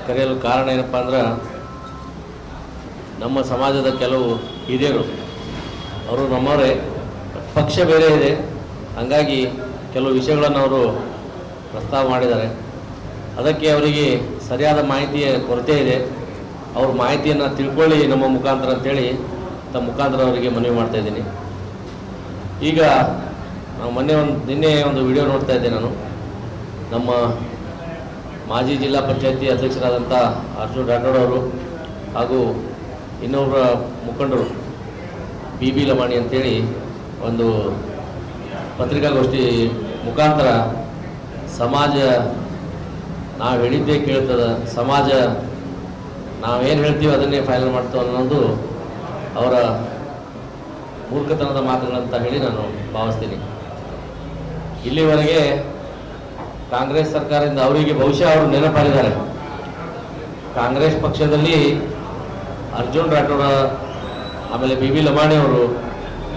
ಕರೆಯಲು ಕಾರಣ ಏನಪ್ಪ ಅಂದ್ರೆ ನಮ್ಮ ಸಮಾಜದ ಕೆಲವು ಹಿರಿಯರು ಅವರು ನಮ್ಮವರೇ, ಪಕ್ಷ ಬೇರೆ ಇದೆ, ಹಾಗಾಗಿ ಕೆಲವು ವಿಷಯಗಳನ್ನು ಅವರು ಪ್ರಸ್ತಾವ ಮಾಡಿದ್ದಾರೆ. ಅದಕ್ಕೆ ಅವರಿಗೆ ಸರಿಯಾದ ಮಾಹಿತಿಯ ಕೊರತೆ ಇದೆ. ಅವ್ರ ಮಾಹಿತಿಯನ್ನು ತಿಳ್ಕೊಳ್ಳಿ ನಮ್ಮ ಮುಖಾಂತರ ಅಂತೇಳಿ ತಮ್ಮ ಮುಖಾಂತರ ಅವರಿಗೆ ಮನವಿ ಮಾಡ್ತಾಯಿದ್ದೀನಿ. ಈಗ ನಾವು ನಿನ್ನೆ ಒಂದು ವಿಡಿಯೋ ನೋಡ್ತಾ ಇದ್ದೆ. ನಾನು ನಮ್ಮ ಮಾಜಿ ಜಿಲ್ಲಾ ಪಂಚಾಯತಿ ಅಧ್ಯಕ್ಷರಾದಂಥ ಅರ್ಜುನ್ ರಾಠೋಡ್ ಅವರು ಹಾಗೂ ಇನ್ನೊಬ್ಬರ ಮುಖಂಡರು ಬಿ ಲಮಾಣಿ ಅಂತೇಳಿ ಒಂದು ಪತ್ರಿಕಾಗೋಷ್ಠಿ ಮುಖಾಂತರ ಸಮಾಜ ನಾವು ಹೇಳಿದ್ದೇ ಕೇಳ್ತದೆ, ಸಮಾಜ ನಾವೇನು ಹೇಳ್ತೀವಿ ಅದನ್ನೇ ಫೈನಲ್ ಮಾಡ್ತೇವೆ ಅನ್ನೋದು ಅವರ ಮೂರ್ಖತನದ ಮಾತುಗಳಂತ ಹೇಳಿ ನಾನು ಭಾವಿಸ್ತೀನಿ. ಇಲ್ಲಿವರೆಗೆ ಕಾಂಗ್ರೆಸ್ ಸರ್ಕಾರದಿಂದ ಅವರಿಗೆ ಬಹುಶಃ ಅವರು ನೆನಪಾಗಿದ್ದಾರೆ. ಕಾಂಗ್ರೆಸ್ ಪಕ್ಷದಲ್ಲಿ ಅರ್ಜುನ್ ರಾಠೋಡ್ ಆಮೇಲೆ ಬಿ ಲಮಾಣಿ ಅವರು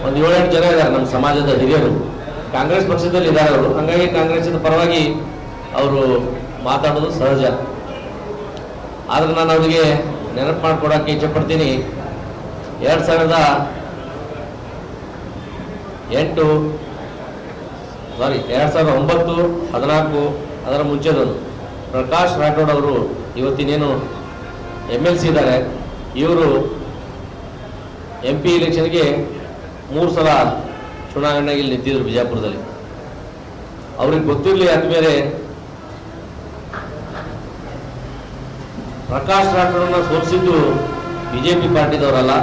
ಒಂದು 7-8 ಜನ ಇದ್ದಾರೆ ನಮ್ಮ ಸಮಾಜದ ಹಿರಿಯರು, ಕಾಂಗ್ರೆಸ್ ಪಕ್ಷದಲ್ಲಿ ಇದ್ದಾರೆ ಅವರು. ಹಾಗಾಗಿ ಕಾಂಗ್ರೆಸ್ಸಿನ ಪರವಾಗಿ ಅವರು ಮಾತಾಡೋದು ಸಹಜ. ಆದರೆ ನಾನು ಅವರಿಗೆ ನೆನಪು ಮಾಡಿಕೊಡೋಕ್ಕೆ ಇಚ್ಛೆಪಡ್ತೀನಿ. 2009, 14 ಅದರ ಮುಂಚೆದವರು ಪ್ರಕಾಶ್ ರಾಠೋಡ್ ಅವರು ಇವತ್ತಿನೇನು MLC ಇದ್ದಾರೆ, ಇವರು MP ಇಲೆಕ್ಷನ್ಗೆ 3 ಸಲ ಚುನಾವಣೆಗೆ ನಿಂತಿದ್ರು ಬಿಜಾಪುರದಲ್ಲಿ. ಅವ್ರಿಗೆ ಗೊತ್ತಿರಲಿ ಅಂದಮೇಲೆ ಪ್ರಕಾಶ್ ರಾಠೋಡ್ನ ಸೋಲಿಸಿದ್ದು BJP ಪಾರ್ಟಿದವರಲ್ಲ,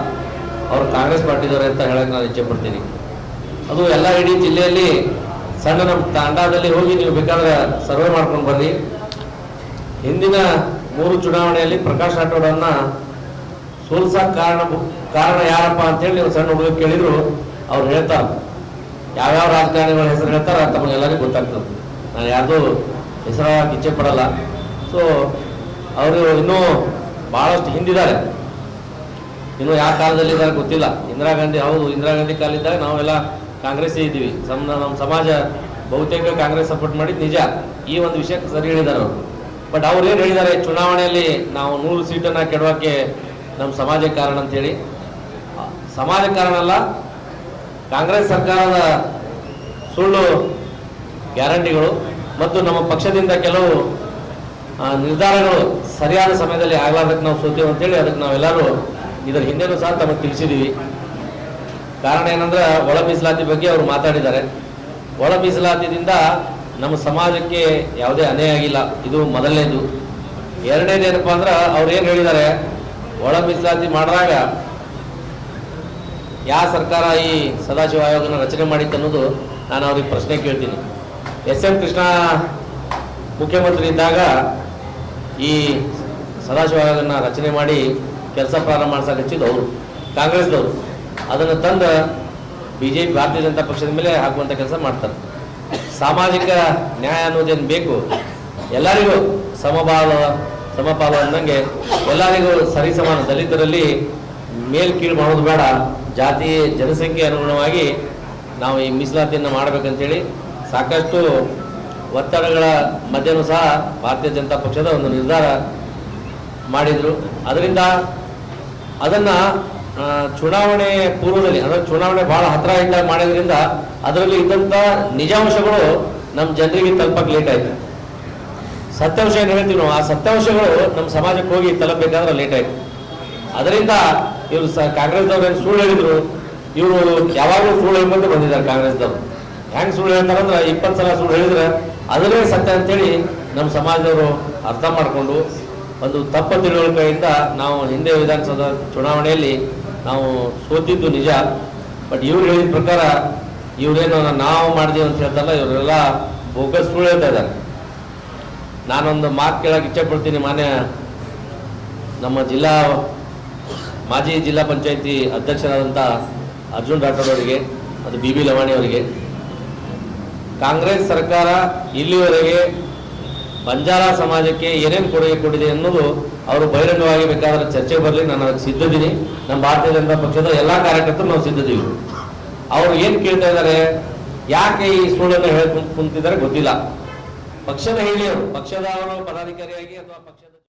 ಅವರು ಕಾಂಗ್ರೆಸ್ ಪಾರ್ಟಿದವರೇ ಅಂತ ಹೇಳಕ್ಕೆ ನಾನು ಇಚ್ಛೆ ಪಡ್ತೀನಿ. ಅದು ಎಲ್ಲ ಇಡೀ ಜಿಲ್ಲೆಯಲ್ಲಿ ಸಣ್ಣ ನಮ್ಮ ತಾಂಡಾದಲ್ಲಿ ಹೋಗಿ ನೀವು ಬೇಕಾದ್ರೆ ಸರ್ವೆ ಮಾಡ್ಕೊಂಡು ಬರ್ರಿ. ಹಿಂದಿನ 3 ಚುನಾವಣೆಯಲ್ಲಿ ಪ್ರಕಾಶ್ ರಾಠೋಡನ್ನ ಸೋಲ್ಸಕ್ಕೆ ಕಾರಣ ಯಾರಪ್ಪ ಅಂತೇಳಿ ನೀವು ಸಣ್ಣ ಹುಡುಗ ಕೇಳಿದ್ರು ಅವ್ರು ಹೇಳ್ತಾರೆ. ಯಾವ್ಯಾವ ರಾಜಕಾರಣಿಗಳ ಹೆಸರು ಹೇಳ್ತಾರೆ ತಮಗೆಲ್ಲರಿಗೂ ಗೊತ್ತಾಗ್ತದೆ. ನಾನು ಯಾರ್ದು ಹೆಸರಾಗಕ್ಕೆ ಇಚ್ಛೆ ಪಡಲ್ಲ. ಸೊ ಅವರು ಇನ್ನೂ ಭಾಳಷ್ಟು ಹಿಂದಿದ್ದಾರೆ, ಇನ್ನೂ ಯಾವ ಕಾಲದಲ್ಲಿದ್ದಾರೆ ಗೊತ್ತಿಲ್ಲ. ಇಂದಿರಾ ಗಾಂಧಿ, ಹೌದು ಇಂದಿರಾ ಗಾಂಧಿ ಕಾಲಿದ್ದಾಗ ನಾವೆಲ್ಲ ಕಾಂಗ್ರೆಸ್ಸೇ ಇದ್ದೀವಿ. ನಮ್ಮ ಸಮಾಜ ಬಹುತೇಕ ಕಾಂಗ್ರೆಸ್ ಸಪೋರ್ಟ್ ಮಾಡಿದ್ದು ನಿಜ. ಈ ಒಂದು ವಿಷಯಕ್ಕೆ ಸರಿ ಹೇಳಿದ್ದಾರೆ ಅವರು. ಬಟ್ ಅವ್ರು ಏನು ಹೇಳಿದ್ದಾರೆ, ಚುನಾವಣೆಯಲ್ಲಿ ನಾವು 100 ಸೀಟನ್ನು ಕೆಡೋಕ್ಕೆ ನಮ್ಮ ಸಮಾಜ ಕಾರಣ ಅಂತೇಳಿ. ಸಮಾಜ ಕಾರಣ ಅಲ್ಲ, ಕಾಂಗ್ರೆಸ್ ಸರ್ಕಾರದ ಸುಳ್ಳು ಗ್ಯಾರಂಟಿಗಳು ಮತ್ತು ನಮ್ಮ ಪಕ್ಷದಿಂದ ಕೆಲವು ನಿರ್ಧಾರಗಳು ಸರಿಯಾದ ಸಮಯದಲ್ಲಿ ಆಗಲಾರ್ದಕ್ಕೆ ನಾವು ಸೋತೇವೆ ಅಂತೇಳಿ ಅದಕ್ಕೆ ನಾವೆಲ್ಲರೂ ಇದರ ಹಿಂದೆನೂ ಸಹ ತಮಗೆ ತಿಳಿಸಿದ್ದೀವಿ. ಕಾರಣ ಏನಂದ್ರೆ ಒಳ ಮೀಸಲಾತಿ ಬಗ್ಗೆ ಅವರು ಮಾತಾಡಿದ್ದಾರೆ. ಒಳ ಮೀಸಲಾತಿಯಿಂದ ನಮ್ಮ ಸಮಾಜಕ್ಕೆ ಯಾವುದೇ ಅನ್ಯಾಯ ಆಗಿಲ್ಲ, ಇದು ಮೊದಲನೇದು. ಎರಡನೇದು ಏನಪ್ಪ ಅಂದ್ರೆ ಅವ್ರು ಏನು ಹೇಳಿದ್ದಾರೆ, ಒಳ ಮೀಸಲಾತಿ ಮಾಡಿದಾಗ ಯಾವ ಸರ್ಕಾರ ಈ ಸದಾಶಿವ ಆಯೋಗನ ರಚನೆ ಮಾಡಿತ್ತು ಅನ್ನೋದು ನಾನು ಅವ್ರಿಗೆ ಪ್ರಶ್ನೆ ಕೇಳ್ತೀನಿ. SM ಕೃಷ್ಣ ಮುಖ್ಯಮಂತ್ರಿ ಇದ್ದಾಗ ಈ ಸದಾಶಿವ ಆಯೋಗನ ರಚನೆ ಮಾಡಿ ಕೆಲಸ ಪ್ರಾರಂಭ ಮಾಡ್ಸಕ್ಕೆ ಹಚ್ಚಿದ್ದು ಅವರು, ಕಾಂಗ್ರೆಸ್ದವರು. ಅದನ್ನು ತಂದು BJP ಭಾರತೀಯ ಜನತಾ ಪಕ್ಷದ ಮೇಲೆ ಹಾಕುವಂಥ ಕೆಲಸ ಮಾಡ್ತಾರೆ. ಸಾಮಾಜಿಕ ನ್ಯಾಯ ಅನ್ನೋದೇನು ಬೇಕು, ಎಲ್ಲರಿಗೂ ಸಮಪಾಲು ಅಂದಂಗೆ ಎಲ್ಲರಿಗೂ ಸರಿಸಮಾನ, ದಲಿತರಲ್ಲಿ ಮೇಲ್ ಕೀಳು ಮಾಡೋದು ಬೇಡ, ಜಾತಿ ಜನಸಂಖ್ಯೆ ಅನುಗುಣವಾಗಿ ನಾವು ಈ ಮೀಸಲಾತಿಯನ್ನು ಮಾಡಬೇಕಂತೇಳಿ ಸಾಕಷ್ಟು ಒತ್ತಡಗಳ ಮಧ್ಯನೂ ಸಹ ಭಾರತೀಯ ಜನತಾ ಪಕ್ಷದ ಒಂದು ನಿರ್ಧಾರ ಮಾಡಿದರು. ಅದರಿಂದ ಅದನ್ನು ಚುನಾವಣೆ ಪೂರ್ವದಲ್ಲಿ, ಅಂದರೆ ಚುನಾವಣೆ ಭಾಳ ಹತ್ತಿರ ಇದ್ದಾಗ ಮಾಡೋದ್ರಿಂದ ಅದರಲ್ಲಿ ಇದ್ದಂಥ ನಿಜಾಂಶಗಳು ನಮ್ಮ ಜನರಿಗೆ ತಲುಪಕ್ಕೆ ಲೇಟ್ ಆಯಿತು. ಸತ್ಯಾಂಶ ಏನು ಹೇಳ್ತೀವಿ ನಾವು, ಆ ಸತ್ಯಾಂಶಗಳು ನಮ್ಮ ಸಮಾಜಕ್ಕೆ ಹೋಗಿ ತಲುಪಬೇಕಾದ್ರೆ ಲೇಟ್ ಆಯಿತು. ಅದರಿಂದ ಇವರು ಕಾಂಗ್ರೆಸ್ದವ್ರು ಏನು ಸುಳ್ಳು ಹೇಳಿದರು, ಇವರು ಯಾವಾಗಲೂ ಸುಳ್ಳು ಹೇಳ್ಕೊಂಡು ಬಂದಿದ್ದಾರೆ. ಕಾಂಗ್ರೆಸ್ದವರು ಹೆಂಗೆ ಸುಳ್ಳು ಹೇಳ್ತಾರಂದ್ರೆ 20 ಸಲ ಸುಳ್ಳು ಹೇಳಿದ್ರೆ ಅದನ್ನೇ ಸತ್ಯ ಅಂತೇಳಿ ನಮ್ಮ ಸಮಾಜದವರು ಅರ್ಥ ಮಾಡಿಕೊಂಡು ಒಂದು ತಪ್ಪು ತಿಳುವಳಿಕೆಯಿಂದ ನಾವು ಹಿಂದೆ ವಿಧಾನಸಭಾ ಚುನಾವಣೆಯಲ್ಲಿ ನಾವು ಸೋತಿದ್ದು ನಿಜ. ಬಟ್ ಇವ್ರು ಹೇಳಿದ ಪ್ರಕಾರ ಇವರೇನು ನಾವು ಮಾಡಿದೀವಿ ಅಂತ ಹೇಳ್ತಾರಲ್ಲ, ಇವರೆಲ್ಲ ಬೋಗಸ್ ಸುಳ್ಳು ಹೇಳ್ತಾ ಇದ್ದಾರೆ. ನಾನೊಂದು ಮಾತು ಕೇಳೋಕೆ ಇಚ್ಛೆ ಪಡ್ತೀನಿ. ಮಾನ್ಯ ನಮ್ಮ ಮಾಜಿ ಜಿಲ್ಲಾ ಪಂಚಾಯತಿ ಅಧ್ಯಕ್ಷರಾದಂಥ ಅರ್ಜುನ್ ರಾಠೋಡ್ ಅವರಿಗೆ, ಅದು ಬಿ ಲಮಾಣಿ ಅವರಿಗೆ, ಕಾಂಗ್ರೆಸ್ ಸರ್ಕಾರ ಇಲ್ಲಿವರೆಗೆ ಬಂಜಾರ ಸಮಾಜಕ್ಕೆ ಏನೇನು ಕೊಡುಗೆ ಕೊಟ್ಟಿದೆ ಅನ್ನೋದು ಅವರು ಬಹಿರಂಗವಾಗಿ ಬೇಕಾದ್ರೆ ಚರ್ಚೆಗೆ ಬರಲಿ, ನಾನು ಅದಕ್ಕೆ ಸಿದ್ಧದ್ದೀನಿ. ನಮ್ಮ ಭಾರತೀಯ ಜನತಾ ಪಕ್ಷದ ಎಲ್ಲ ಕಾರ್ಯಕರ್ತರು ನಾವು ಸಿದ್ಧದೀವಿ. ಅವರು ಏನು ಕೇಳ್ತಾ ಇದ್ದಾರೆ, ಯಾಕೆ ಈ ಸುಳ್ಳನ್ನು ಹೇಳಿ ಕುಂತಿದ್ದಾರೆ ಗೊತ್ತಿಲ್ಲ. ಪಕ್ಷದ ಹೇಳಿ ಅವರು ಪಕ್ಷದ ಅವರು ಪದಾಧಿಕಾರಿಯಾಗಿ ಅಥವಾ ಪಕ್ಷದ